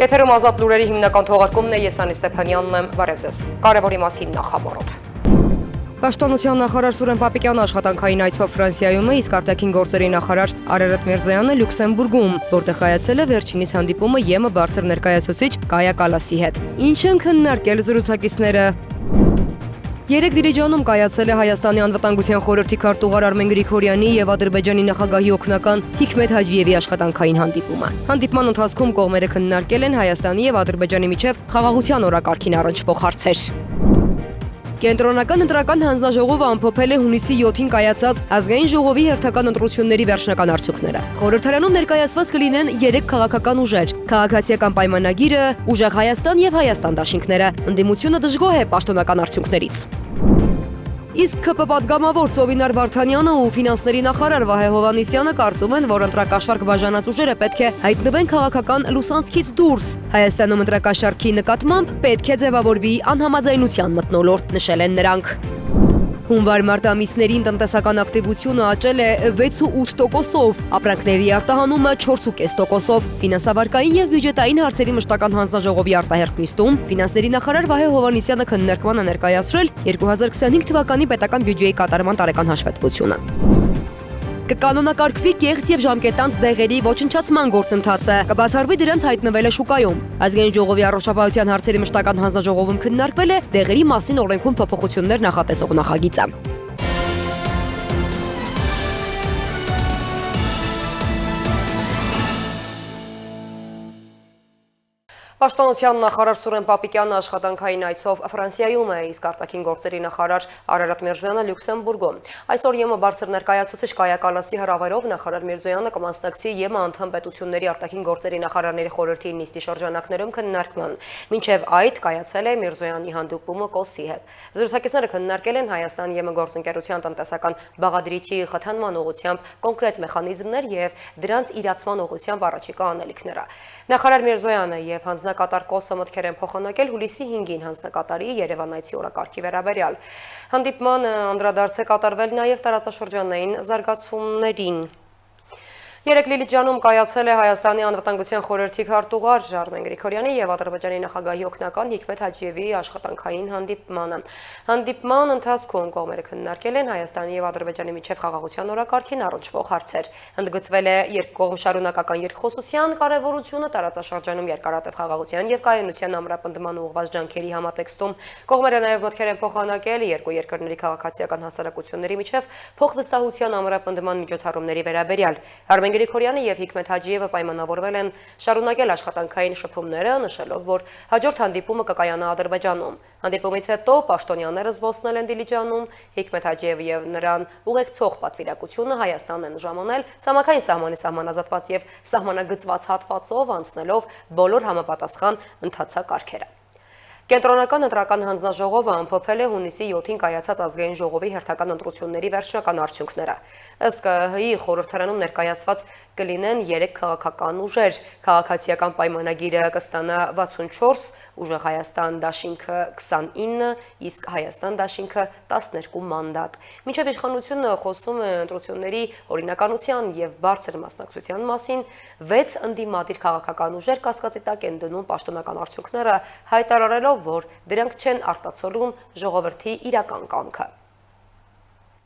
Եթերում ազատ լուրերի հիմնական թողարկումն է, ես Անի Ստեփանյանն եմ, բարև ձեզ։ Կարևորի մասին նախաբառոդ։ Պաշտպանության նախարար Սուրեն Պապիկյանը աշխատանքային այցով Ֆրանսիայում է, իսկ արտաքին գործերի նախարար Արարատ Միրզոյանը Լյուքսեմբուրգում, որտեղ կայացել է վերջինիս հանդիպումը ԵՄ բարձր ներկայացուցիչ Կայա Կալասի հետ։ Ինչ են քննարկել զրուցակիցները։ Երեկ Դիլիջանում կայացել է Հայաստանի անվտանգության խորհրդի քարտուղար Արմեն Գրիգորյանի եւ Ադրբեջանի նախագահի օգնական Հիկմետ Հաջիևի աշխատանքային հանդիպումը։ Հանդիպման ընթացքում կողմերը քննարկել են Հայաստանի եւ Ադրբեջանի միջև խաղաղության օրակարգին առնչվող հարցեր։ Կենտրոնական ընտրական հանձնաժողովը ամփոփել է հունիսի 7-ին կայացած ազգային ժողովի հերթական ընտրությունների վերջնական արդյունքները։ Խորհրդարանում ներկայացված կլինեն 3 քաղաքական ուժեր՝ քաղաքացիական պայմանագիրը, Ուժեղ Հայաստան եւ Հայաստան դաշինքները։ Ընդդիմությունը դժգոհ է պաշտոնական արդյունքներից։ Իսկ ԿՊ պատգամավոր Ծովինար Վարդանյանը ու ֆինանսների նախարար Վահե Հովհաննիսյանը կարծում են, որ ընտրակաշարք բաժանած ուժերը պետք է հայտնվեն քաղաքական լուսանցքից դուրս։ Հայաստանում ընտրակաշարքի նկատմամբ պետք է ձևավորվի անհամաձայնության մթնոլորտ, նշել են նրանք։ Հունվար-մարտ ամիսներին տնտեսական ակտիվությունը աճել է 6,8%-ով, ապրանքների արտահանումը 4,5%-ով։ Ֆինանսավարկային եւ բյուջետային հարցերի մշտական հանձնաժողովի արտահերթ նիստում ֆինանսների նախարար Վահե Հովհաննիսյանը քննարկման է ներկայացրել 2025 թվականի պետական բյուջեի կատարման տարեկան հաշվետվությունը։ Կկանոնակարգվի կեղծ եւ ժամկետանց դեղերի ոչնչացման գործընթացը, կբացառվի դրանց հայտնվելը շուկայում։ Ազգային ժողովի առողջապահության հարցերի մշտական հանձնաժողովում քննարկվել է դեղերի մասին օրենքում փոփոխություններ նախատեսող նախագիծը։ Պաշտպանության նախարար Սուրեն Պապիկյանը աշխատանքային այցով Ֆրանսիայում է, իսկ արտաքին գործերի նախարար Արարատ Միրզոյանը Լյուքսեմբուրգում։ Այսօր ԵՄ բարձր ներկայացուցիչ Կայա Կալասի հրավերով նախարար Միրզոյանը կմասնակցի ԵՄ անդամ պետությունների արտաքին գործերի նախարարների խորհրդի նիստի շրջանակներում քննարկման։ Մինչև այդ կայացել է Միրզոյանի հանդիպումը Կոսի հետ։ Զրուցակիցները քննարկել են Հայաստան-ԵՄ գործընկերության տնտեսական բաղադրիչի խթանման ուղղությամբ կոնկրետ մեխանիզմներ եւ դրանց իրացման ուղղությամբ առաջիկա անելիքները։ Նախարար Միրզոյանը եւ հանձնակատար Կոսը մտքեր են փոխանակել հուլիսի 5-ին հանձնակատարի Երևանայցի օրակարգի վերաբերյալ։ Հանդիպման անդրադարձ է կատարվել նաև տարածաշրջանային զարգացումներին։ Երեկ Դիլիջանում կայացել է Հայաստանի անվտանգության խորհրդի քարտուղար Արմեն Գրիգորյանի եւ Ադրբեջանի նախագահի օգնական Հիկմետ Հաջիևի աշխատանքային հանդիպմանը։ Հանդիպման ընթացքում կողմերը քննարկել են Հայաստանի եւ Ադրբեջանի միջև խաղաղության օրակարգին առնչվող հարցեր։ Ընդգծվել է երկկողմ շարունակական երկխոսության կարևորությունը տարածաշրջանում երկարատև խաղաղության եւ կայունության ամրապնդման ուղղված ջանքերի համատեքստում։ Կողմերը նաեւ մտքեր են փոխանակել երկու երկրների քաղաքացիական հասարակությունների միջև փոխվստահության ամրապնդման միջոցառումների վերաբերյալ։ Արմեն Գրիգորյանը եւ Հիկմետ Հաջիևը պայմանավորվել են շարունակել աշխատանքային շփումները, նշելով, որ հաջորդ հանդիպումը կկայանա Ադրբեջանում։ Հանդիպումից հետո պաշտոնյաները զբոսնել են Դիլիջանում, Հիկմետ Հաջիևը եւ նրան ուղեկցող պատվիրակությունը Հայաստան են ժամանել ցամաքային սահմանի սահմանազատված եւ սահմանագծված հատվածով անցնելով բոլոր համապատասխան ընթացակարգերը։ Կենտրոնական ընտրական հանձնաժողովը ամփոփել է հունիսի 7-ին կայացած ազգային ժողովի հերթական ընտրությունների վերջնական արդյունքները։ Ըստ ԿՀ-ի խորհրդարանում ներկայացված կլինեն 3 քաղաքական ուժեր, քաղաքացիական պայմանագիրը կստանա 64, Ուժեղ Հայաստան դաշինքը 29, իսկ Հայաստան դաշինքը 12 մանդատ։ Մինչև իշխանությունը խոսում է ընտրությունների օրինականության եւ բարձր մասնակցության մասին, 6 ընդդիմադիր քաղաքական ուժեր կասկածի տակ են դնում պաշտոնական արդյունքները, հայտարարելով, որ դրանք չեն արտացոլում ժողովրդի իրական կամքը։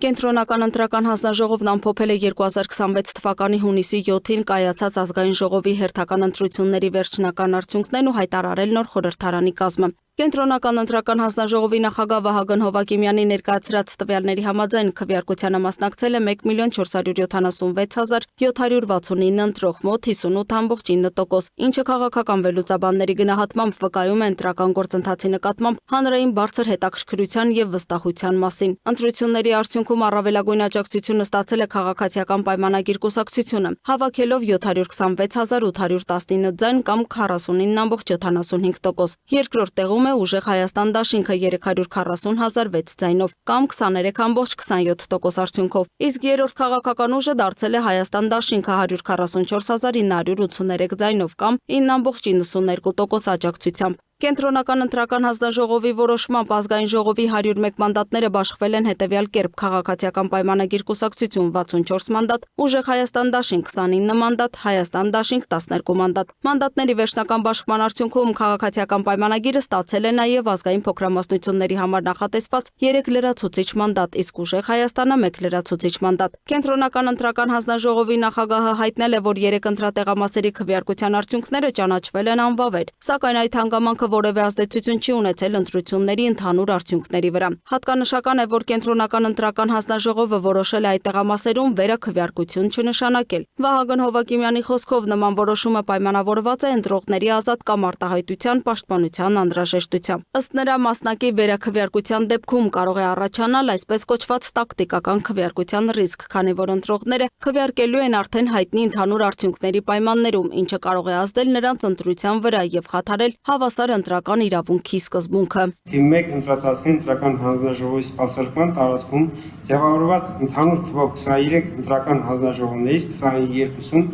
Կենտրոնական ընտրական հանձնաժողովն ամփոփել է 2026 թվականի հունիսի 7-ին կայացած ազգային ժողովի հերթական ընտրությունների վերջնական արդյունքներն ու հայտարարել նոր խորհրդարանի կազմը։ Կենտրոնական ընտրական հանձնաժողովի նախագահ Վահագն Հովակիմյանի ներկայացրած տվյալների համաձայն քվեարկությանը մասնակցել է 1,476,769 ընտրող, մոտ 58,9%, ինչը քաղաքական վերլուծաբանների գնահատմամբ վկայում է ընտրական գործընթացի նկատմամբ հանրային բարձր հետաքրքրության եւ վստահության մասին։ Ընտրությունների արդյունքում առավելագույն աջակցությունը ստացել է քաղաքացիական պայմանագիր կուսակցությունը, հավաքելով 726,819 ձայն կամ 49,75%։ Երկրորդ տեղում է Ուժեղ Հայաստան դաշինքը 340,006 ձայնով կամ 23,27% արդյունքով, իսկ երրորդ քաղաքական ուժը դարձել է Հայաստան դաշինքը 144,983 ձայնով կամ 9,92% աջակցությամբ։ Կենտրոնական ընտրական հանձնաժողովի որոշմամբ ազգային ժողովի 101 մանդատները բաշխվել են հետևյալ կերպ՝ Քաղաքացիական պայմանագիր կուսակցություն 64 մանդատ, Ուժեղ Հայաստան դաշինք 29 մանդատ, Հայաստան դաշինք 12 մանդատ։ Մանդատների վերջնական բաշխման արդյունքում Քաղաքացիական պայմանագիրը ստացել է նաև ազգային փոքրամասնությունների համար նախատեսված 3 լրացուցիչ մանդատ, իսկ Ուժեղ Հայաստանը 1 լրացուցիչ մանդատ։ Կենտրոնական ընտրական հանձնաժողովի նախագահը հայտնել է, որ 3 ընտրատեղամասերի քվեարկության արդյունքները ճանաչվել են անվավեր, սակայն այդ հանգամանքը որևէ ազդեցություն չի ունեցել ընտրությունների ընդհանուր արդյունքների վրա։ Հատկանշական է, որ Կենտրոնական ընտրական հանձնաժողովը որոշել է այդ տեղամասերում վերաքվեարկություն չնշանակել։ Վահագն Հովակիմյանի խոսքով նման որոշումը պայմանավորված է ընտրողների ազատ կամ արտահայտության պաշտպանության անհրաժեշտությամբ։ Ըստ նրա, մասնակի վերաքվեարկության դեպքում կարող է առաջանալ այսպես կոչված տակտիկական քվեարկության ռիսկ, քանի որ ընտրողները քվեարկելու են արդեն հայտնի ընդհանուր արդյունքների պայմաններում, ինչը կարող է ազդել նրանց ընտրության վրա եւ խաթարել հավասար ընտրական իրավունքի սկզբունքը։ Թիվ 1 ընտրատասկեն ընտրական հանձնաժողովի սպասարկման տարածքում ձևավորված ընդհանուր թվով 23 ընտրական հանձնաժողովներից 22-ում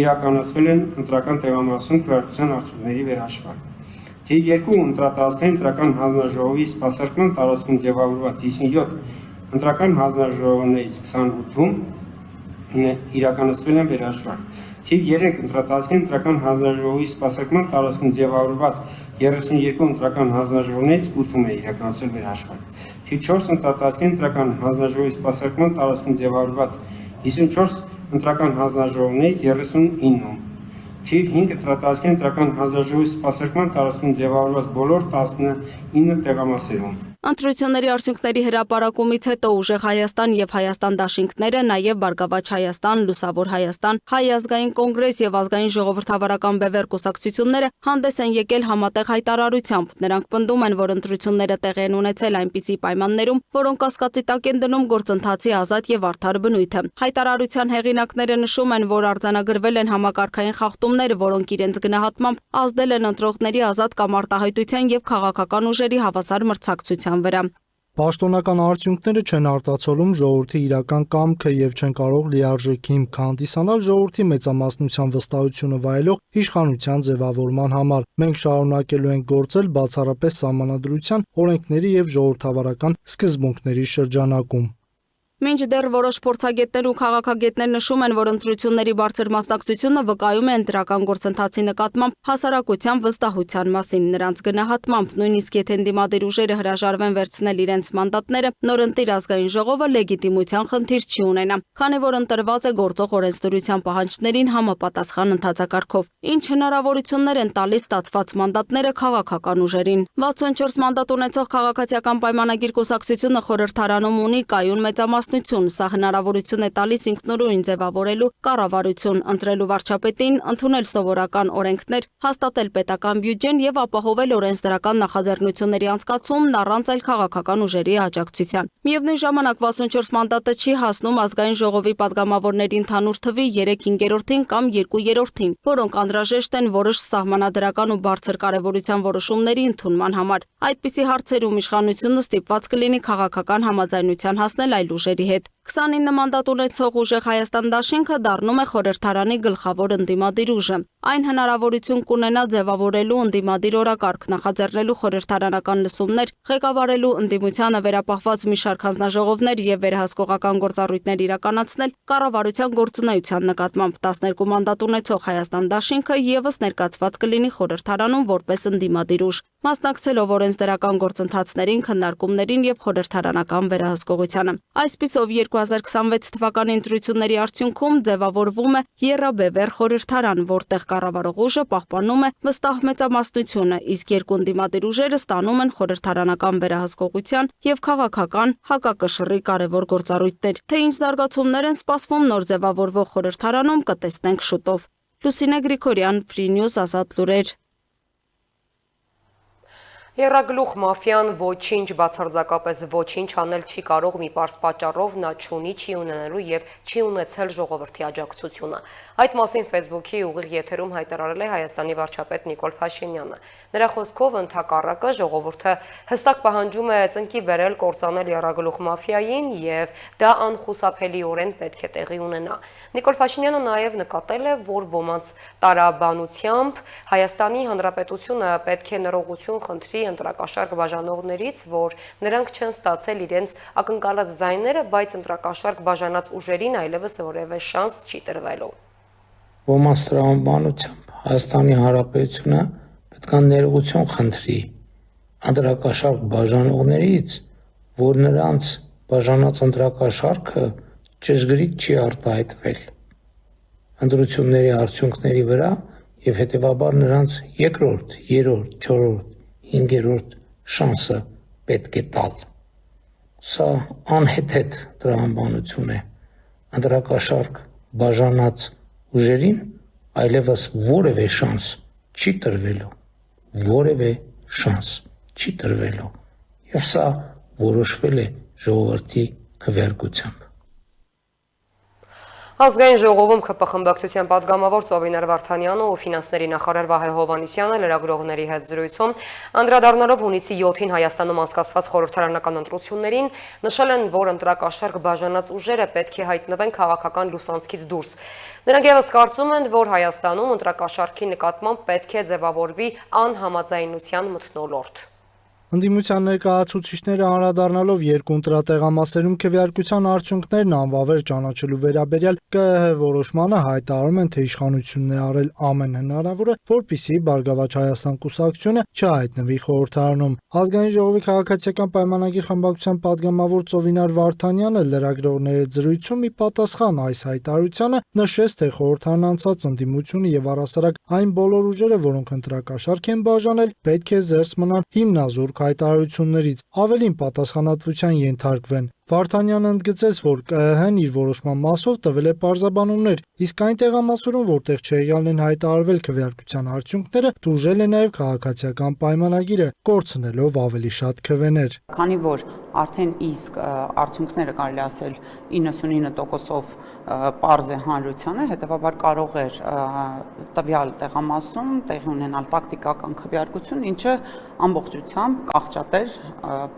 իրականացվել են ընտրական տեղամասում քվեարկության արդյունքների վերահաշվարկ։ Թիվ 2 ընտրատասկեն ընտրական հանձնաժողովի սպասարկման տարածքում ձևավորված 57 ընտրական հանձնաժողովներից 28-ում իրականացվել են վերահաշվարկ։ Թիվ 3 ընտրատասկեն ընտրական հանձնաժողովի սպասարկման տարածքում ձևավորված 32 ընտրական հանձնաժողովներից 8-ում է իրականացվել վերահաշվարկ։ Թիվ 4 ընտրատասկեն ընտրական հանձնաժողովի սպասարկման տարածքում ձևավորված 54 ընտրական հանձնաժողովներից 39-ում։ Թիվ 5 ընտրատասկեն ընտրական հանձնաժողովի սպասարկման տարածքում ձևավորված բոլոր 19 տեղամասերում։ Ընտրությունների արդյունքների հրապարակումից հետո Ուժեղ Հայաստան եւ Հայաստան դաշինքները, նաեւ Բարգավաճ Հայաստան, Լուսավոր Հայաստան, Հայ ազգային կոնգրես եւ ազգային ժողովրդավարական բևեռ կուսակցությունները հանդես են եկել համատեղ հայտարարությամբ։ Նրանք պնդում են, որ ընտրությունները տեղի են ունեցել այնպիսի պայմաններում, որոնք կասկածի տակ են դնում գործընթացի ազատ եւ արդար բնույթը։ Հայտարարության հեղինակները նշում են, որ արձանագրվել են համակարգային խախտումներ, որոնք իրենց գնահատմամբ ազդել են ընտրողների ազատ կամ արտահայտության եւ քաղաքական ուժերի հավասար մրցակցության վրա։ Պաշտոնական արդյունքները չեն արտացոլում ժողովրդի իրական կամքը եւ չեն կարող լիարժեք հիմք հանդիսանալ ժողովրդի մեծամասնության վստահությունը վայելող իշխանության ձևավորման համար։ Մենք շարունակելու ենք գործել բացառապես սահմանադրության, օրենքների եւ ժողովրդավարական սկզբունքների շրջանակում։ Մինչդեռ որոշ փորձագետներ ու քաղաքագետներ նշում են, որ ընտրությունների բարձր մասնակցությունը վկայում է ընտրական գործընթացի նկատմամբ հասարակության վստահության մասին։ Նրանց գնահատմամբ, նույնիսկ եթե ընդդիմադիր ուժերը հրաժարվեն վերցնել իրենց մանդատները, նորընտիր ազգային ժողովը լեգիտիմության խնդիր չի ունենա, քանի որ ընտրված է գործող օրենսդրության պահանջներին համապատասխան ընթացակարգով, ինչ հնարավորություններ են տալիս ստացված մանդատները քաղաքական ուժերին։ 64 մանդատ ունեցող Քաղաքացիական պայմանագիր կուսակցությունը խորհրդարանում ունի կայուն մեծամասնություն, սա հնարավորություն է տալիս ինքնուրույն ձևավորելու կառավարություն, ընտրելու վարչապետին, ընդունել սովորական օրենքներ, հաստատել պետական բյուջեն եւ ապահովել օրենսդրական նախաձեռնությունների անցկացումն առանց այլ քաղաքական ուժերի աջակցության։ Միևնույն ժամանակ 64 մանդատը չի հասնում ազգային ժողովի падգամավորների ընդհանուր թվի 3/5-ին կամ 2/3-ին, որոնք անհրաժեշտ են որոշ սահմանադրական ու բարձր կարևորության որոշումների ընդունման համար։ Այդպիսի հարցերում իշխանությունը ստիպված կլինի քաղաքական համաձայնության հասնել այլ ուժերի հետ։ 29 մանդատ ունեցող Ուժեղ Հայաստան դաշինքը դառնում է խորհրդարանի գլխավոր ընդդիմադիր ուժը։ Այն հնարավորություն կունենա ձևավորելու ընդդիմադիր օրակարգ, նախաձեռնելու խորհրդարանական լսումներ, ղեկավարելու ընդդիմությանը վերապահված մի շարք հանձնաժողովներ եւ վերահսկողական գործառույթներ իրականացնել կառավարության գործունեության նկատմամբ։ 12 մանդատ ունեցող Հայաստան դաշինքը եւս ներկայացված կլինի խորհրդարանում որպես ընդդիմադիր ուժ, մասնակցելով օրենսդրական գործընթացներին, քննարկումներին եւ խորհրդարանական վերահսկողությանը։ Այսպիսով 2026 թվականի ընտրությունների արդյունքում ձևավորվում է եռաբևեռ խորհրդարան, որտեղ կառավարող ուժը պահպանում է վստահ մեծամասնությունը, իսկ երկու ընդդիմադիր ուժերը ստանում են խորհրդարանական վերահսկողության եւ քաղաքական հակակշռի կարևոր գործառույթներ։ Թե ինչ զարգացումներ են սպասվում նոր ձևավորվող խորհրդարանում, կտեսնենք շուտով։ Լուսինե Գրիգորյան, Free News, Ազատ լուրեր։ Եռագլուխ մաֆիան ոչինչ, բացարձակապես ոչինչ անել չի կարող մի պարզ պատճառով, նա չունի, չի ունենալու եւ չի ունեցել ժողովրդի աջակցությունը։ Այդ մասին Facebook-ի ուղիղ եթերում հայտարարել է Հայաստանի վարչապետ Նիկոլ Փաշինյանը։ Նրա խոսքով ընդհակառակը ժողովուրդը հստակ պահանջում է ծնկի բերել կործանել եռագլուխ մաֆիային եւ դա անխուսափելիորեն պետք է տեղի ունենա։ Նիկոլ Փաշինյանը նաեւ նկատել է, որ ոմանց տարաբանությամբ Հայաստանի Հանրապետությունը պետք է նռողություն խնդրի ընտրակաշարք բաժանողներից, որ նրանք չեն ստացել իրենց ակնկալած ձայները, բայց ընտրակաշարք բաժանած ուժերին այլևս որևէ շանս չի տրվելու։ Ոմանց տրամաբանությամբ Հայաստանի Հանրապետությունը պետք է ներողություն խնդրի ընտրակաշարք բաժանողներից, որ նրանց բաժանած ընտրակաշարքը ճշգրիտ չի արտահայտվել ընտրությունների արդյունքների վրա եւ հետեւաբար նրանց երկրորդ, երրորդ, չորրորդ, հինգերորդ շանսը պետք է տալ։ Սա անհեթեթ տրամաբանություն է։ Ընտրակաշարք բաժանած ուժերին այլևս որևէ շանս չի տրվելու, որևէ շանս չի տրվելու, եւ սա որոշվել է ժողովրդի քվեարկությամբ։ Ազգային ժողովում ԿՊ խմբակցության պատգամավոր Ծովինար Վարդանյանը ու ֆինանսների նախարար Վահե Հովհաննիսյանը լրագրողների հետ զրույցում անդրադառնալով հունիսի 7-ին Հայաստանում անցկացված խորհրդարանական ընտրություններին նշել են, որ ընտրակաշարք բաժանած ուժերը պետք է հայտնվեն քաղաքական լուսանցքից դուրս։ Նրանք ևս կարծում են, որ Հայաստանում ընտրակաշարքի նկատմամբ պետք է ձևավորվի անհամաձայնության մթնոլորտ։ Ընդդիմության ներկայացուցիչները անդրադառնալով երկու ընտրատեղամասերում քվեարկության արդյունքներն անվավեր ճանաչելու վերաբերյալ ԿԸՀ որոշմանը հայտարարում են, թե իշխանությունն է արել ամեն հնարավորը, որպեսզի Բարգավաճ Հայաստան կուսակցությունը չհայտնվի խորհրդարանում։ Ազգային ժողովի քաղաքացիական պայմանագիր խմբակցության պատգամավոր Ծովինար Վարդանյանը լրագրողների հետ զրույցում ի պատասխան այս հայտարարությանը նշեց, թե խորհրդարան անցած ընդդիմությունը եւ առասարակ այն բոլոր ուժերը, որոնք ընտրակաշարք են բաժանել, պետք է զերծ մնան հիմնազուրկ հայտարարություններից, ավելին պատասխանատվության ենթարկվեն։ Վարդանյանը ընդգծեց, որ ԿԸՀ-ն իր որոշման մասով տվել է պարզաբանումներ, իսկ այն տեղամասերում, որտեղ չեղյալն են հայտարարվել քվեարկության արդյունքները, տուժել է նաև քաղաքացիական պայմանագիրը, կորցնելով ավելի շատ քվեներ։ Քանի որ արդեն իսկ արդյունքները կարելի ասել 99%-ով պարզ է հանրությանը, հետևաբար կարող էր տվյալ տեղամասում տեղի ունենալ տակտիկական քվեարկություն, ինչը ամբողջությամբ կաղճատեր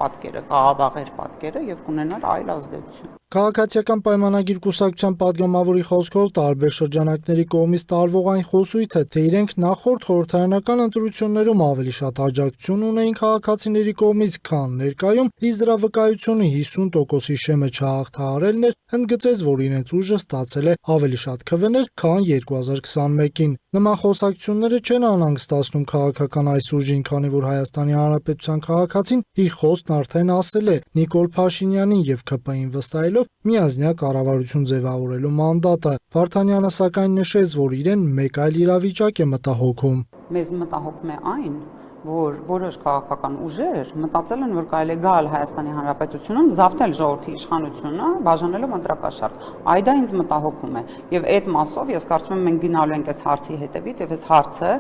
պատկերը, կաղավաղեր պատկերը եւ կունենար այլ ազդեցություն։ Քաղաքացիական պայմանագիր կուսակցության պատգամավորի խոսքով տարբեր շրջանակների կողմից տարվող այն խոսույթը, թե իրենք նախորդ խորհրդարանական ընտրություններում ավելի շատ աջակցություն ունեին քաղաքացիների կողմից, քան ներկայում, իսկ դրա վկայությունը 50%-ի շեմը չհաղթահարելն էր, ընդգծեց, որ իրենց ուժը ստացել է ավելի շատ քվեներ, քան 2021-ին։ Նման խոսակցությունները չեն անհանգստացնում քաղաքական այս ուժին, քանի որ Հայաստանի Հանրապետության քաղաքացին իր խոսքն արդեն ասել է Նիկոլ Փաշինյանին եւ ԿՊ-ին վստահելով միազնյա կառավարություն ձևավորելու մանդատը։ Վարդանյանը սակայն նշեց, որ իրեն մեկ այլ իրավիճակ է մտահոգում։ Մեզ մտահոգում է այն, որ որոշ քաղաքական ուժեր մտածել են, որ կարելի է գալ Հայաստանի Հանրապետությունում, զավթել ժողովրդի իշխանությունը, բաժանելով ընտրակաշարք։ Այդ դա ինձ մտահոգում է։ Եվ այդ մասով ես կարծում եմ մենք գնալու ենք այս հարցի հետևից, եւ այս հարցը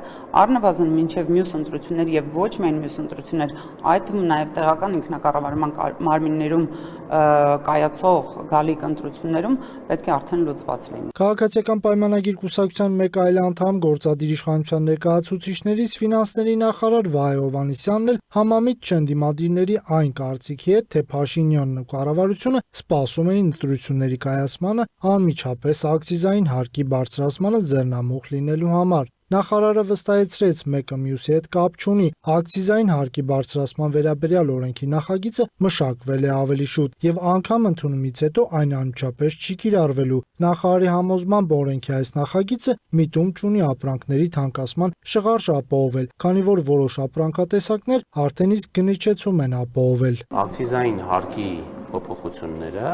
առնվազն մինչև մյուս ընտրություններ եւ ոչ միայն մյուս ընտրություններ, այդ թվում նաեւ տեղական ինքնակառավարման մարմիններում կայացող գալիք ընտրություններում պետք է արդեն լուծված լինի։ Քաղաքացիական պայմանագիր կուսակցության մեկ այլ անդամ գործադիր իշխանության ներկայացուցիչներից ֆինանսների նախարար Վահե Հովհաննիսյանն էլ համամիտ չեն դիմադիրների այն կարծիքի հետ, թե Փաշինյանն ու կառավարությունը սպասում էին ընտրությունների կայացմանը անմիջապես ակցիզային հարկի բարձրացմանը ձեռնամուխ լինելու համար։ Նախարարը վստահեցրեց, մեկը մյուսի հետ կապ չունի, ակցիզային հարկի բարձրացման վերաբերյալ օրենքի նախագիծը մշակվել է ավելի շուտ եւ անգամ ընդունումից հետո այն անմիջապես չի կիրառվելու։ Նախարարի համոզմամբ օրենքի այս նախագիծը միտում չունի ապրանքների թանկացման շղարժ ապահովել, քանի որ որոշ ապրանքատեսակներ արդեն իսկ գնիչեցում են ապահովել։ Ակցիզային հարկի փոփոխությունները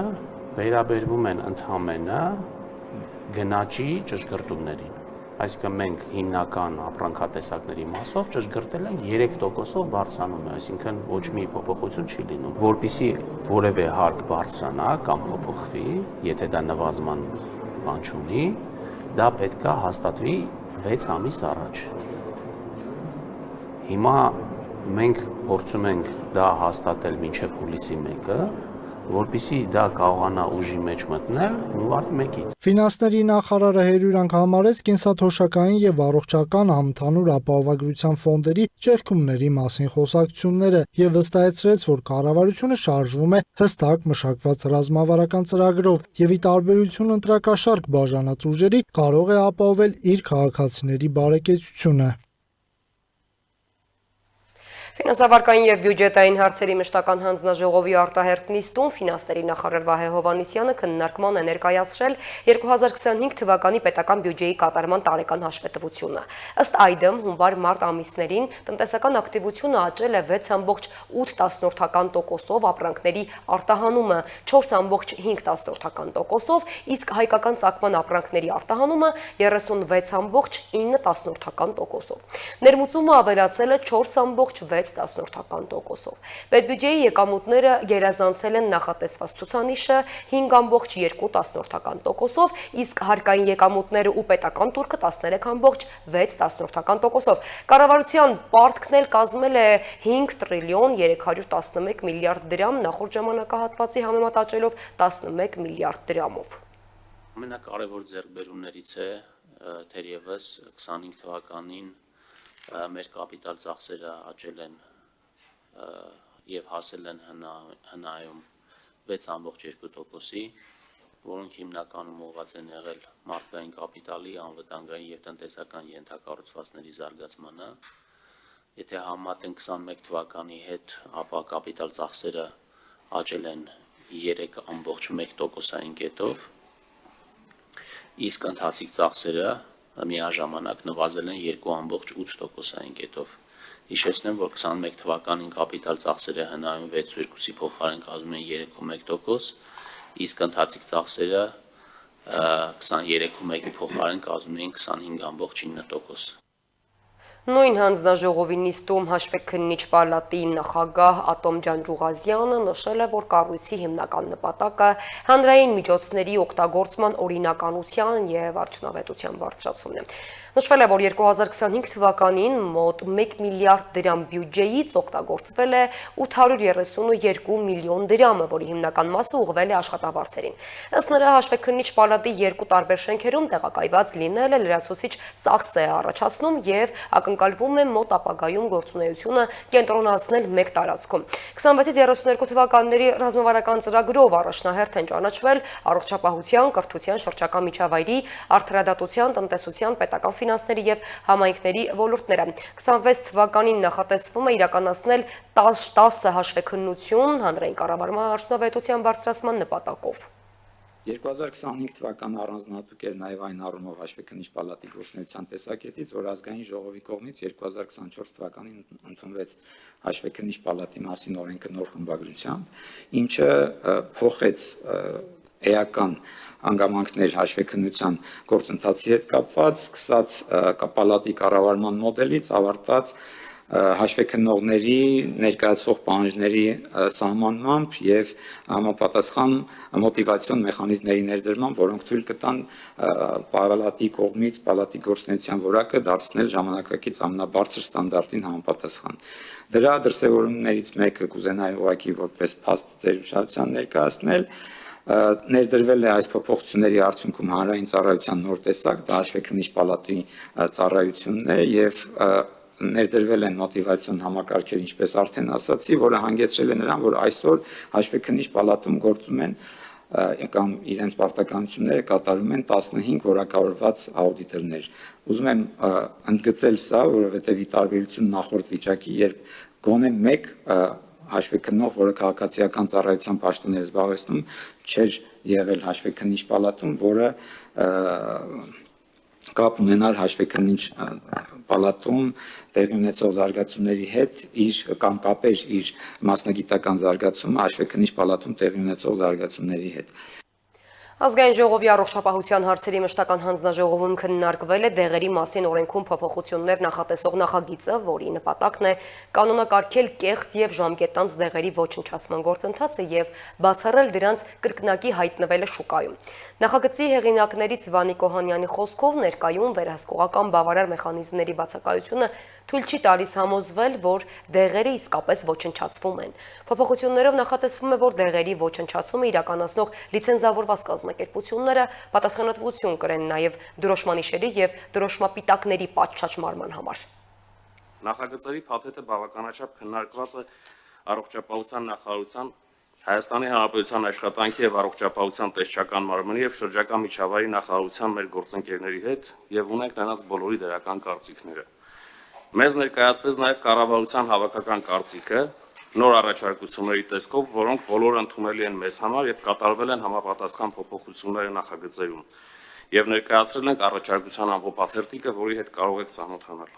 վերաբերվում են ընդհանրապես գնաճի ճշգրտումներին։ Այսինքն մենք հիմնական ապրանքատեսակների մասով ճշգրտել ենք 3%-ով բարձրանում է, այսինքն ոչ մի փոփոխություն չի լինում։ Որպեսզի որևէ հարկ բարձրանա կամ փոփոխվի, եթե դա նվազման բան չունի, դա պետք է հաստատվի 6 ամիս առաջ։ Հիմա մենք փորձում ենք դա հաստատել մինչև հուլիսի 1-ը, որպեսզի դա կարողանա ուժի մեջ մտնել հունվարի 1-ից։ Ֆինանսների նախարարը հերյուրանք համարեց կենսաթոշակային եւ առողջական համընդհանուր ապահովագրության ֆոնդերի ճեղքումների մասին խոսակցությունները եւ վստահեցրեց, որ կառավարությունը շարժվում է հստակ մշակված ռազմավարական ծրագրով եւ ի տարբերություն ընտրակաշարք բաժանած ուժերի կարող է ապահովել իր քաղաքացիների բարեկեցությունը։ Ֆինանսավարկային եւ բյուջետային հարցերի մշտական հանձնաժողովի արտահերթ նիստում ֆինանսների նախարար Վահե Հովհաննիսյանը քննարկման է ներկայացրել 2025 թվականի պետական բյուջեի կատարման տարեկան հաշվետվությունը։ Ըստ այդմ հունվար-մարտ ամիսներին տնտեսական ակտիվությունը աճել է 6.8%-ով, ապրանքների արտահանումը 4.5%-ով, իսկ հայկական ծագման ապրանքների արտահանումը 36.9%-ով։ Ներմուծումը ավելացել է 4.6%-ով։ Պետբյուջեի եկամուտները գերազանցել են նախատեսված ցուցանիշը 5.2%-ով, իսկ հարկային եկամուտները ու պետական տուրքը 13.6%-ով։ Կառավարության պարտքն էլ կազմել է 5 տրիլիոն 311 միլիարդ դրամ, նախորդ ժամանակահատվածի համեմատ աճելով 11 միլիարդ դրամով։ Ամենակարևոր ձեռքբերումներից է թերևս 25 թվականին մեր կապիտալ ծախսերը աճել են եւ հասել են հնայում 6.2%-ի, որոնք հիմնականում ուղղված են եղել մարդկային կապիտալի, անվտանգային եւ տնտեսական ենթակառուցվածքների զարգացմանը։ Եթե համեմատենք 21 թվականի հետ, ապա կապիտալ ծախսերը աճել են 3.1%-ային կետով, իսկ ընթացիկ ծախսերը միաժամանակ նվազել են 2.8%-ային կետով։ Հիշեցնեմ, որ 21 թվականին կապիտալ ծախսերը հնայում 6.2-ի փոխարեն կազմում են 3.1%, իսկ ընթացիկ ծախսերը 23.1-ի փոխարեն կազմում են 25.9%։ Նույն հանձնաժողովի նիստում հաշվեկնիչ պալատի նախագահ Ատոմ Ջանջուղազյանը նշել է, որ կառույցի հիմնական նպատակը հանրային միջոցների օգտագործման օրինականության եւ արդյունավետության բարձրացումն է։ Նշվել է, որ 2025 թվականին մոտ 1 միլիարդ դրամ բյուջեից օգտագործվել է 832 միլիոն դրամը, որի հիմնական մասը ուղղվել է աշխատավարձերին։ Ըստ նրա, հաշվեկնիչ պալատի երկու տարբեր շենքերում տեղակայված լինելը լրացուցիչ ծախս է առաջացնում եւ ակնկալվում է մոտ ապագայում գործունեությունը կենտրոնացնել մեկ տարածքում։ 26-32 թվականների ռազմավարական ծրագրով առաջնահերթ են ճանաչվել առողջապահության, կրթության, շրջակա միջավայրի, արդարադատության, տնտեսության, պետական ֆինանսների եւ համայնքների ոլորտները։ 26 թվականին նախատեսվում է իրականացնել 10 հաշվեկնություն հանրային կառավարման արդյունավետության բարձրացման նպատակով։ 2025 թվականը առանձնահատուկ էր նաև այն առումով հաշվեկնիչ պալատի գործունեության տեսակետից, որ ազգային ժողովի կողմից 2024 թվականին ընդունվեց հաշվեկնիչ պալատի մասին օրենքը նոր խմբագրությամբ, ինչը փոխեց էական հանգամանքներ հաշվեկնության գործընթացի հետ կապված, սկսած պալատի կառավարման մոդելից, ավարտած հաշվեկնողների ներկայացվող պահանջների սահմանմամբ եւ համապատասխան մոտիվացիոն մեխանիզմների ներդրմամբ, որոնք թույլ կտան պալատի կողմից պալատի գործունեության որակը դարձնել ժամանակակից ամենաբարձր ստանդարտին համապատասխան։ Դրա դրսևորումներից մեկը կուզենայի ուղղակի որպես փաստ ձեր ուշադրության ներկայացնել, ներդրվել է այս փոփոխությունների արդյունքում հանրային ծառայության նոր տեսակ, դա հաշվեկնիչ պալատի ծառայությունն է եւ ներդրվել են մոտիվացիոն համակարգեր, ինչպես արդեն ասացի, որը հանգեցրել է նրան, որ այսօր հաշվեկնիչ պալատում գործում են կամ իրենց պարտականությունները կատարում են 15 որակավորված աուդիտորներ։ Ուզում եմ ընդգծել սա, որովհետև ի տարբերություն նախորդ վիճակի, երբ գոնե մեկ հաշվեկնող, որը քաղաքացիական ծառայության պաշտոններ զբաղեցնում, չէր եղել հաշվեկնիչ պալատում, որը կապ ունենար հաշվեկնիչ պալատում տեղի ունեցող զարգացումների հետ կամ կապեր իր մասնագիտական զարգացումը հաշվեկնիչ պալատում տեղի ունեցող զարգացումների հետ։ Ազգային ժողովի առողջապահության հարցերի մշտական հանձնաժողովում քննարկվել է դեղերի մասին օրենքում փոփոխություններ նախատեսող նախագիծը, որի նպատակն է կանոնակարգել կեղծ եւ ժամկետանց դեղերի ոչնչացման գործընթացը եւ բացառել դրանց կրկնակի հայտնվելը շուկայում։ Նախագծի հեղինակներից Վանիկ Օհանյանի խոսքով ներկայում վերահսկողական բավարար մեխանիզմների բացակայությունը թույլ չի տալիս համոզվել, որ դեղերը իսկապես ոչնչացվում են։ Փոփոխություններով նախատեսվում է, որ դեղերի ոչնչացումը իրականացնող լիցենզավորված կազմակերպությունները պատասխանատվություն կրեն նաև դրոշմանիշերի եւ դրոշմապիտակների պատշաճ համար։ Նախագծերի փաթեթը բավականաչափ քննարկված է առողջապահության նախարարության, Հայաստանի Հանրապետության աշխատանքի եւ առողջապահության տեսչական մարմնի եւ շրջակա միջավայրի նախարարության մեր գործընկերների հետ եւ ունենք նրանց բոլորի դրական կարծիքները։ Մեզ ներկայացվեց նաեւ կառավարության հավաքական կարծիքը նոր առաջարկությունների տեսքով, որոնք բոլորը ընդունելի են մեզ համար եւ կատարվել են համապատասխան փոփոխությունները նախագծերում եւ ներկայացրել ենք առաջարկության ամփոփաթերթիկը, որի հետ կարող եք ծանոթանալ։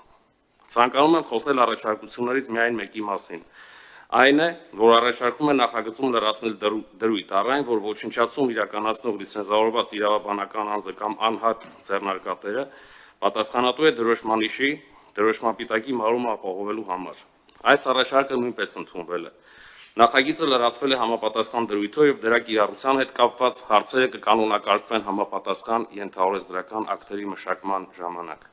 Ցանկանում եմ խոսել առաջարկություններից միայն մեկի մասին։ Այն է, որ առաջարկում է նախագծում լրացնել դրույթ առ այն, որ ոչնչացում իրականացնող լիցենզավորված իրավաբանական անձը կամ անհատ ձեռնարկատերը պատասխանատու է դրոշմանիշի, դրոշմապիտակի մարումը ապահովելու համար։ Այս առաջարկը նույնպես ընդունվել է։ Նախագիծը լրացվել է համապատասխան դրույթով եւ դրա կիրառության հետ կապված հարցերը կկանոնակարգվեն համապատասխան ենթաորեսդրական ակտերի մշակման ժամանակ։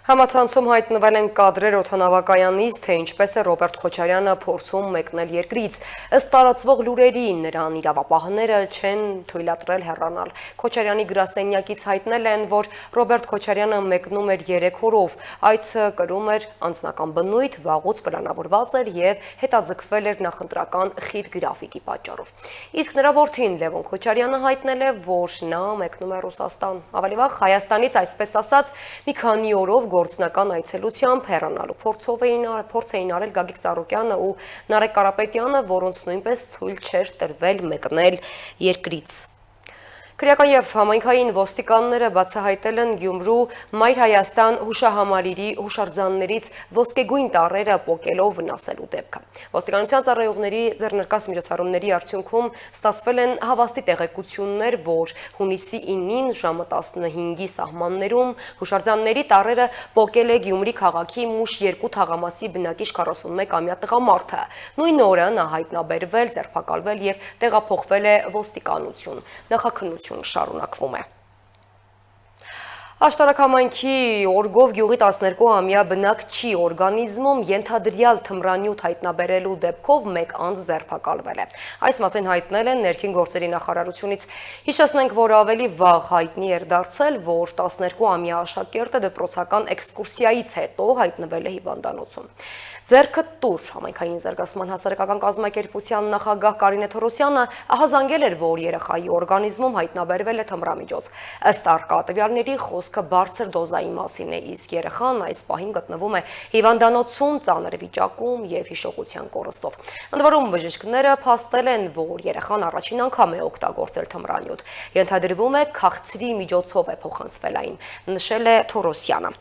Համացանցում հայտնվել են կադրեր օդանավակայանից, թե ինչպես է Ռոբերտ Քոչարյանը փորձում մեկնել երկրից։ Ըստ տարածվող լուրերի նրան իրավապահները չեն թույլատրել հեռանալ։ Քոչարյանի գրասենյակից հայտնել են, որ Ռոբերտ Քոչարյանը մեկնում էր 3 օրով։ Այցը կրում էր անձնական բնույթ, վաղուց պլանավորված էր եւ հետաձգվել էր նախընտրական խիտ գրաֆիկի պատճառով։ Իսկ նրա որդին Լևոն Քոչարյանը հայտնել է, որ նա մեկնում է Ռուսաստան։ Ավելի վաղ Հայաստանից, այսպես ասած, մի քանի օրով գործնական այցելությամբ հեռանալու փորձ էին արել Գագիկ Ծառուկյանը ու Նարեկ Կարապետյանը, որոնց նույնպես թույլ չէր տրվել մեկնել երկրից։ Քրեական եւ համայնքային ոստիկանները բացահայտել են Գյումրու Մայր Հայաստան հուշահամալիրի հուշարձաններից ոսկեգույն տառերը պոկելով վնասելու դեպքը։ Ոստիկանության ծառայողների ձեռնարկած միջոցառումների արդյունքում ստացվել են հավաստի տեղեկություններ, որ հունիսի 9-ին ժամը 15-ի սահմաններում հուշարձանների տառերը պոկել է Գյումրի քաղաքի Մուշ 2 թաղամասի բնակիչ 41-ամյա տղամարդը։ Նույն օրը նա հայտնաբերվել, ձերբակալվել եւ տեղափոխվել է ոստիկանություն։ Նախաքննություն շարունակվում է։ Աշտարակ համայնքի Օրգով գյուղի 12-ամյա բնակչի օրգանիզմում ենթադրյալ թմրանյութ հայտնաբերելու դեպքով մեկ անձ ձերբակալվել է։ Այս մասին հայտնել են ներքին գործերի նախարարությունից։ Հիշեցնենք, որ ավելի վաղ հայտնի էր դարձել, որ 12-ամյա աշակերտը դպրոցական էքսկուրսիայից հետո հայտնվել է հիվանդանոցում։ Ձեռքը տուր համայնքային զարգացման հասարակական կազմակերպության նախագահ Կարինե Թորոսյանը ահազանգել էր, որ երեխայի օրգանիզմում հայտնաբերվել է թմրամիջոց։ Ըստ առկա տվյալների խոսքը բարձր դոզայի մասին է, իսկ երեխան այս պահին գտնվում է հիվանդանոցում ծանր վիճակում եւ հիշողության կորստով։ Ընդ որում բժիշկները փաստել են, որ երեխան առաջին անգամ է օգտագործել թմրանյութ։ Ենթադրվում է քաղցրի միջոցով է փոխանցվել այն, նշել է Թորոսյանը։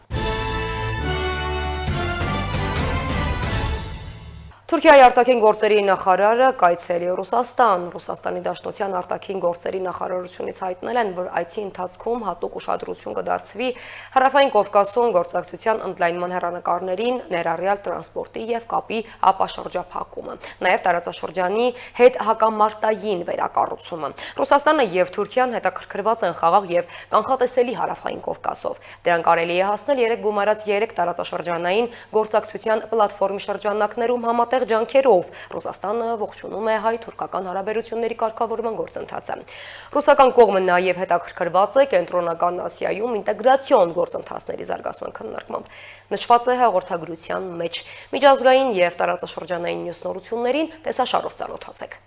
Թուրքիայի արտաքին գործերի նախարարը կայցելի է Ռուսաստան։ Ռուսաստանի Դաշնության արտաքին գործերի նախարարությունից հայտնել են, որ այցի ընթացքում հատուկ ուշադրություն կդարձվի Հարավային Կովկասում գործակցության ընդլայնման հեռանկարներին, ներառյալ տրանսպորտի եւ կապի ապաշրջափակումը, նաեւ տարածաշրջանի հետ հակամարտային վերակառուցումը։ Ռուսաստանը եւ Թուրքիան հետաքրքրված են խաղաղ եւ կանխատեսելի Հարավային Կովկասով։ Դրան կարելի է հասնել 3 գումարած 3 տարածաշրջանային գործակցության պլատֆորմի շրջանակներում համատեղ ջանքերով։ Ռուսաստանը ողջունում է հայ-թուրքական հարաբերությունների կարգավորման գործընթացը։ Ռուսական կողմը նաև հետաքրքրված է Կենտրոնական Ասիայում ինտեգրացիոն գործընթացների զարգացման քննարկմամբ։ Նշված է հաղորդագրության մեջ։ Միջազգային եւ տարածաշրջանային մյուս նորություններին տեսաշարով ծանոթացեք։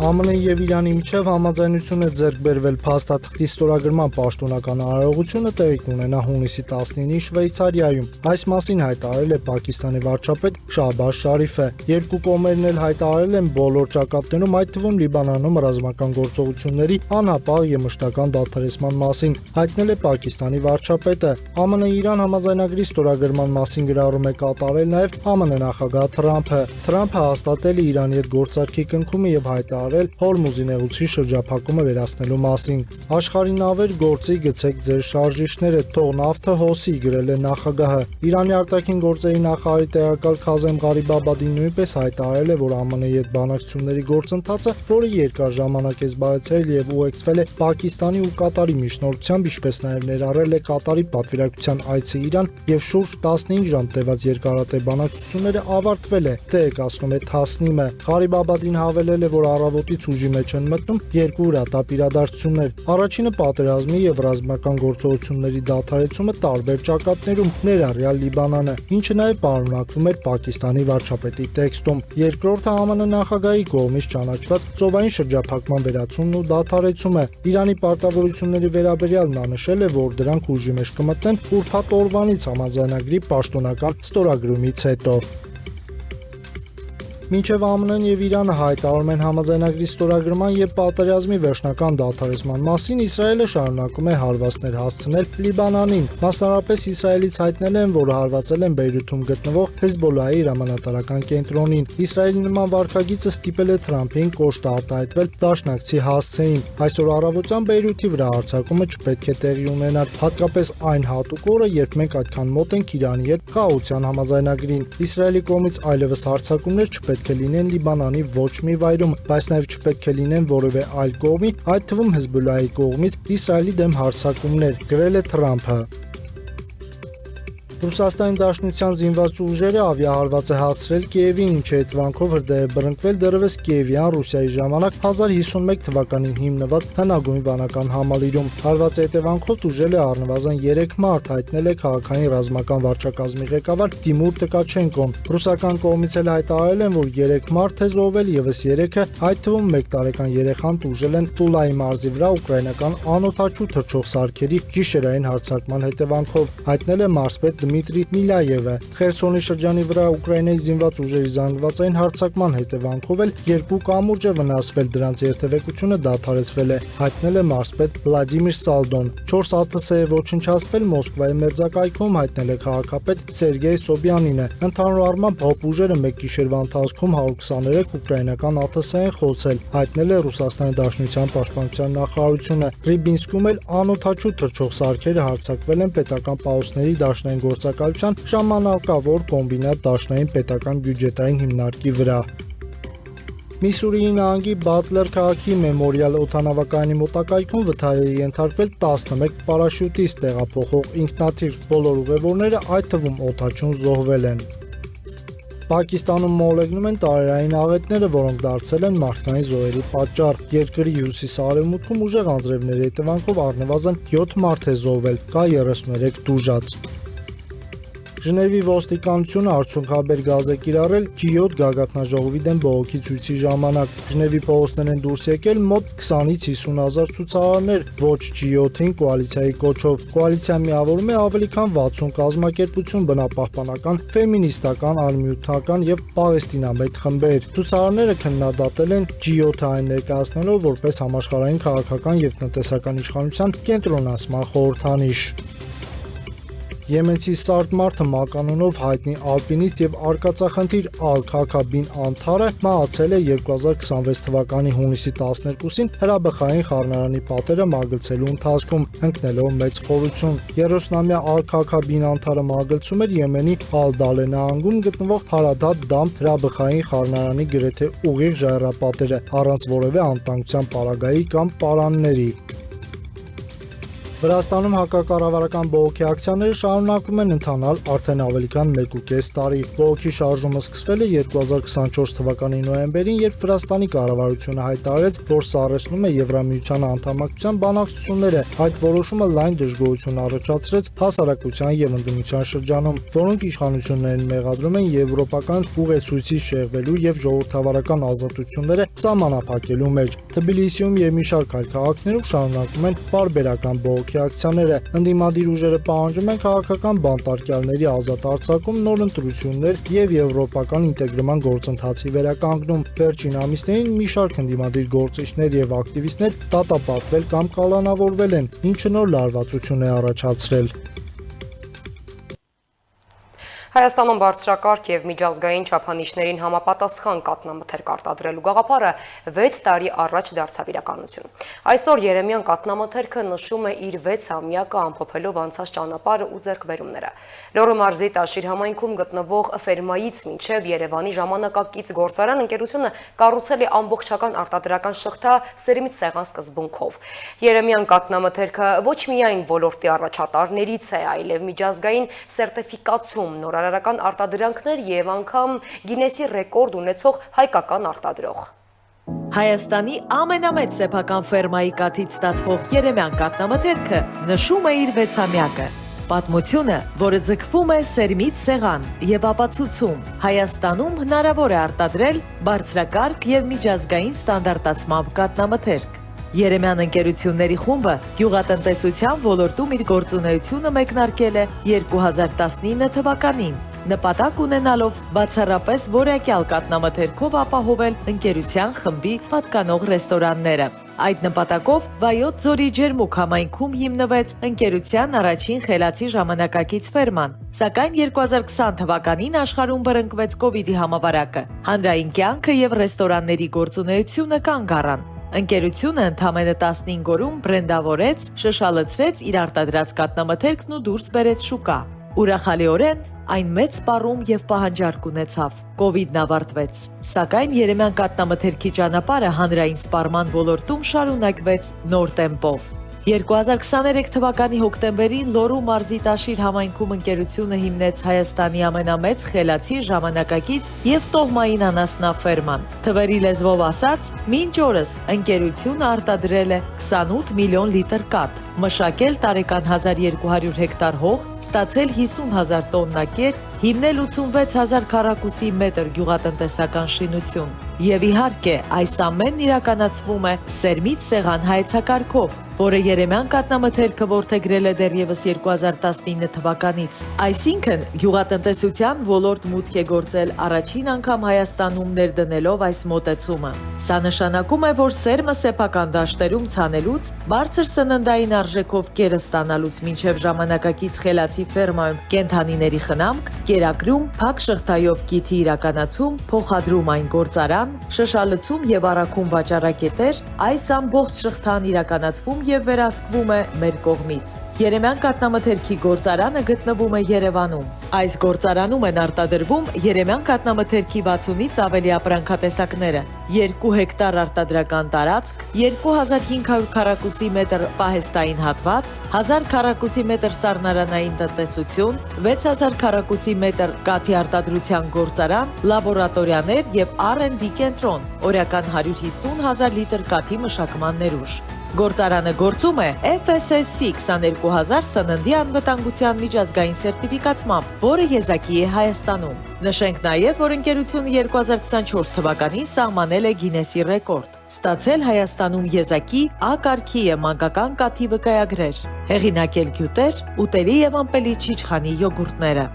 ԱՄՆ-ի եւ Իրանի միջև համաձայնություն է ձեռք բերվել փաստաթղթի ստորագրման պաշտոնական արարողությունը տեղի կունենա հունիսի 19-ին Շվեյցարիայում։ Այս մասին հայտարարել է Պակիստանի վարչապետ Շահբազ Շարիֆը։ Երկու կողմերն էլ հայտարարել են բոլոր ճակատներում, այդ թվում Լիբանանում ռազմական գործողությունների անհապաղ եւ մշտական դադարեցման մասին, հայտնել է Պակիստանի վարչապետը։ ԱՄՆ-ը Իրան համաձայնագրի ստորագրման մասին գրառում է կատարել նաեւ ԱՄՆ նախագահ Թրամփը։ Թրամփը հաստատել է Իրանի հետ գործարքի կնքումը եւ հայտարարել հայտարարել Հորմուզի նեղուցի շրջափակումը վերացնելու մասին։ Աշխարհի նավեր գործի գցեք ձեր շարժիչները, թող նավթը հոսի, գրել է նախագահը։ Իրանի արտաքին գործերի նախարարի տեղակալ Քազեմ Ղարիբաբադին նույնպես հայտարարել է, որ ԱՄՆ-ի հետ բանակցությունների գործընթացը, որը երկար ժամանակ է զբաղեցրել եւ ուղեկցվել է Պակիստանի ու Կատարի միջնորդությամբ, ինչպես նաեւ ներառել է Կատարի պատվիրակության այցը Իրան եւ շուրջ 15 ժամ տևած երկարատև բանակցությունները ավարտվել է, տեղեկացնում է Թասնիմը։ Ղարիբաբադին հավելել է, որ առավոտից ուժի մեջ են մտնում երկու հրատապ իրադարձություններ։ Առաջինը պատերազմի եւ ռազմական գործողությունների դադարեցումը տարբեր ճակատներում, ներառյալ Լիբանանը, ինչը նաեւ պարունակվում էր Պակիստանի վարչապետի տեքստում։ Երկրորդը ԱՄՆ նախագահի կողմից ճանաչված ծովային շրջափակման վերացումն ու դադարեցումը։ Իրանի պարտավորությունների վերաբերյալ նա նշել է, որ դրանք ուժի մեջ կմտնեն ուրբաթ օրվանից համաձայնագրի պաշտոնական ստորագրումից հետո։ Մինչև ԱՄՆ-ն եւ Իրանը հայտարարում են համաձայնագրի ստորագրման եւ պատերազմի վերջնական դադարեցման մասին, Իսրայելը շարունակում է հարվածներ հասցնել Լիբանանին։ Մասնավորապես Իսրայելից հայտնել են, որ հարվածել են Բեյրութում գտնվող Հեզբոլլահի հրամանատարական կենտրոնին։ Իսրայելի նման վարքագիծը ստիպել է Թրամփին կոշտ արտահայտվել դաշնակցի հասցեին։ Այսօր առավոտյան Բեյրութի վրա հարձակումը չպետք է տեղի ունենար, հատկապես այն հատուկ օրը, երբ մենք այդքան մոտ ենք Իրանի հետ խաղաղության համաձայնագրին։ Իսրայելի կողմից այլևս հարձակումներ չպետք է լինեն Լիբանանի ոչ մի վայրում, բայց նաև չպետք է լինեն որևէ այլ կողմի, այդ թվում Հեզբոլլահի կողմից Իսրայելի դեմ հարձակումներ, գրել է Թրամփը։ Ռուսաստանի Դաշնության զինված ուժերը ավիահարված է հասցրել Կիևին, ինչի հետևանքով հրդեհ է բռնկվել դեռևս Կիևյան Ռուսիայի ժամանակ 1051 թվականին հիմնված հնագույն վանական համալիրում։ Հարվածի հետևանքով տուժել է առնվազն 3 մարդ, հայտնել է քաղաքային ռազմական վարչակազմի ղեկավար Տիմուր Տկաչենկոն։ Ռուսական կողմից էլ հայտարարել են, որ 3 մարդ է զոհվել, եւս 3-ը, այդ թվում 1 տարեկան երեխան տուժել են Տուլայի մարզի վրա ուկրաինական անօդաչու թռչող սարքերի գիշերային հարձակման հետևանքով, հայտնել է մարզպետ Դմիտրի Միլաևը։ Խերսոնի շրջանի վրա Ուկրաինայի զինված ուժերի զանգվածային հարձակման հետևանքով էլ 2 կամուրջ է վնասվել, դրանց երթևեկությունը դադարեցվել է, հայտնել է մարզպետ Վլադիմիր Սալդոն։ 4 ԱՏՍ-ը ոչնչացվել Մոսկվայի մերձակայքում, հայտնել է քաղաքապետ Սերգեյ Սոբյանինը։ Ընդհանուր առմամբ ՀՕՊ ուժերը մեկ գիշերվա ընթացքում 123 ուկրաինական ԱՏՍ են խոցել, հայտնել է Ռուսաստանի Դաշնության պաշտպանության նախարարությունը։ Ռիբինսկում էլ անօդաչու թռչող սարքերը հարձակվել են պետական պահոստների դաշնային գործակալության ժամանակավոր կոմբինատ դաշնային պետական բյուջետային հիմնարկի վրա։ Միսուրիի նահանգի Բատլեր քաղաքի Մեմորիալ օդանավակայանի մոտակայքում վթարի է ենթարկվել 11 պարաշյուտիստ, տեղափոխող ինքնաթիռ, բոլոր ուղևորները, այդ թվում օդաչուն, զոհվել են։ Պակիստանում մոլեգնում են տարերային աղետները, որոնք դարձել են մարդկային զոհերի պատճառ։ Երկրի հյուսիս-արևմուտքում ուժեղ անձրևների հետևանքով առնվազն 7 մարդ է զոհվել, կա 33 տուժած։ Ժնևի ոստիկանությունը արդյունքաբեր գազ է կիրառել G7 գագաթնաժողովի դեմ բողոքի ցույցի ժամանակ։ Ժնևի փողոցներ են դուրս եկել մոտ 20-ից 50 հազար ցուցարարներ ոչ G7-ին կոալիցիայի կոչով։ Կոալիցիան միավորում է ավելի քան 60 կազմակերպություն, բնապահպանական, ֆեմինիստական, անմիութական եւ պաղեստինամետ խմբեր։ Ցուցարարները քննադատել են G7-ը այն ներկայացնելով որպես համաշխարհային քաղաքական եւ տնտեսական իշխանության կենտրոնացման խորհրդանիշ։ Եմենցի Սարդ Մարթը մականունով հայտնի ալպինիստ եւ արկածախնդիր Ալ-Քաքա բին Անթարը մահացել է 2026 թվականի հունիսի 12-ին հրաբխային խառնարանի պատերը մագլցելու ընթացքում, ընկնելով մեծ խորություն։ 30-ամյա Ալ-Քաքա բին Անթարը մագլցում էր Եմենի Ալ-Դալե նահանգում գտնվող Հարադատ Դամ հրաբխային խառնարանի գրեթե ուղիղ ժայռապատերը, առանց որևէ անվտանգության պարագայի կամ պարանների։ Վրաստանում հակակառավարական բողոքի ակցիաները շարունակում են ընթանալ արդեն ավելի քան 1.5 տարի։ Բողոքի շարժումը սկսվել է 2024 թվականի նոյեմբերին, երբ Վրաստանի կառավարությունը հայտարարեց, որ սառեցնում է Եվրամիության անդամակցության բանակցությունները։ Այդ որոշումը լայն դժգոհություն առաջացրեց հասարակության եւ ընդդիմության շրջանում, որոնք իշխանություններին մեղադրում են եվրոպական ուղեցույցից շեղվելու եւ ժողովրդավարական ազատությունները սահմանափակելու մեջ։ Թբիլիսիում եւ մի շարք այլ քաղաքներում շարունակվում են պարբերական բողոքի ակցիաները։ Ընդդիմադիր ուժերը պահանջում են քաղաքական բանտարկյալների ազատ արձակում, նոր ընտրություններ եւ եվրոպական ինտեգրման գործընթացի վերականգնում։ Վերջին ամիսներին մի շարք ընդդիմադիր գործիչներ եւ ակտիվիստներ դատապարտվել կամ կալանավորվել են, ինչը նոր լարվածություն է առաջացրել։ Հայաստանում բարձրակարգ եւ միջազգային չափանիշներին համապատասխան կաթնամթերք արտադրելու գաղափարը 6 տարի առաջ դարձավ իրականություն։ Այսօր Երեմյան կաթնամթերքը նշում է իր 6-ամյակը ամփոփելով անցած ճանապարհը ու ձեռքբերումները։ Լոռու մարզի Տաշիր համայնքում գտնվող ֆերմայից մինչև Երևանի ժամանակակից գործարան ընկերությունը կառուցել է ամբողջական արտադրական շղթա սերմից սեղան սկզբունքով։ Երեմյան կաթնամթերքը ոչ միայն ոլորտի առաջատարներից է, այլև միջազգային սերտիֆիկացում, նորարարական արտադրանքներ եւ անգամ Գինեսի ռեկորդ ունեցող հայկական արտադրող։ Հայաստանի ամենամեծ սեփական ֆերմայի կաթից ստացվող Երեմյան կաթնամթերքը նշում է իր 6-ամյակը։ Պատմությունը, որը ձգվում է սերմից սեղան եւ ապացուցում, Հայաստանում հնարավոր է արտադրել բարձրակարգ եւ միջազգային ստանդարտացմամբ կաթնամթերք։ Երեմյան ընկերությունների խումբը գյուղատնտեսության ոլորտում իր գործունեությունը մեկնարկել է 2019 թվականին, նպատակ ունենալով բացառապես որակյալ կաթնամթերքով ապահովել ընկերության խմբի պատկանող ռեստորանները։ Այդ նպատակով Վայոց ձորի Ջերմուկ համայնքում հիմնվեց ընկերության առաջին խելացի ժամանակակից ֆերման, սակայն 2020 թվականին աշխարհում բռնկվեց կոവിഡ്ի համավարակը։ Հանրային կյանքը եւ ռեստորանների գործունեությունը կանգ առան։ Ընկերությունը ընդամենը 15 օրում բրենդավորեց, շշալցրեց իր արտադրած կաթնամթերքն ու դուրս բերեց շուկա։ Ուրախալիորեն այն մեծ սպառում եւ պահանջարկ ունեցավ։ Կոവിഡ്ն ավարտվեց, սակայն Երեմյան կաթնամթերքի ճանապարհը հանրային սպառման ոլորտում շարունակվեց նոր տեմպով։ 2023 թվականի հոկտեմբերին Լոռու մարզի Տաշիր համայնքում ընկերությունը հիմնեց Հայաստանի ամենամեծ խելացի ժամանակակից եւ տոհմային անասնաֆերման։ Թվերի լեզվով ասած, մինչ օրս ընկերությունը արտադրել է 28 միլիոն լիտր կաթ, մշակել տարեկան 1200 հեկտար հող, ստացել 50,000 տոննա կեր, հիմնել 86,000 քառակուսի մետր գյուղատնտեսական շինություն։ Եվ իհարկե, այս ամենն իրականացվում է սերմից սեղան հայեցակարգով, որը Երեմյան կաթնամթերքը որդեգրել է դեռևս 2019 թվականից։ Այսինքն, գյուղատնտեսության ոլորտ մուտք է գործել առաջին անգամ Հայաստանում ներդնելով այս մոտեցումը։ Սա նշանակում է, որ սերմը սեփական դաշտերում ցանելուց, բարձր սննդային արժեքով կերը ստանալուց մինչև ժամանակակից խելացի ֆերմայում կենդանիների խնամք, կերակրում, փակ շղթայով կիթի իրականացում, փոխադրում այն գործարան, շշալցում եւ առաքում վաճառակետեր, այս ամբողջ շղթան իրականացվում եւ վերահսկվում է մեր կողմից։ Երեմյան կաթնամթերքի գործարանը գտնվում է Երևանում։ Այս գործարանում են արտադրվում Երեմյան կաթնամթերքի 60-ից ավելի ապրանքատեսակները, 2 հեկտար արտադրական տարածք, 2500 քառակուսի մետր պահեստային հատված, 1000 քառակուսի մետր սառնարանային տնտեսություն, 6000 քառակուսի մետր կաթի արտադրության գործարան, լաբորատորիաներ եւ R&D կենտրոն, օրական 150,000 լիտր կաթի մշակման ներուժ։ Գործարանը գործում է FSSC 22000 սննդի անվտանգության միջազգային սերտիֆիկացմամբ, որը եզակի է Հայաստանում։ Նշենք նաև, որ ընկերությունը 2024 թվականին սահմանել է Գինեսի ռեկորդ, ստացել Հայաստանում եզակի A կարգի մանկական կաթի վկայագրեր, հեղինակել գյուտեր, ուտելի եւ ամպելի չիչխանի յոգուրտները։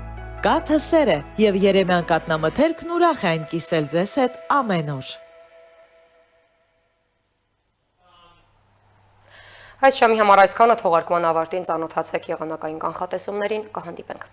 Կաթը սեր է եւ Երեմյան կաթնամթերքն ուրախ է այն կիսել ձեզ հետ ամեն օր։ Այս շամի համար այսքանը, թողարկման ավարտին ծանոթացեք եղանակային կանխատեսումներին, կհանդիպենք։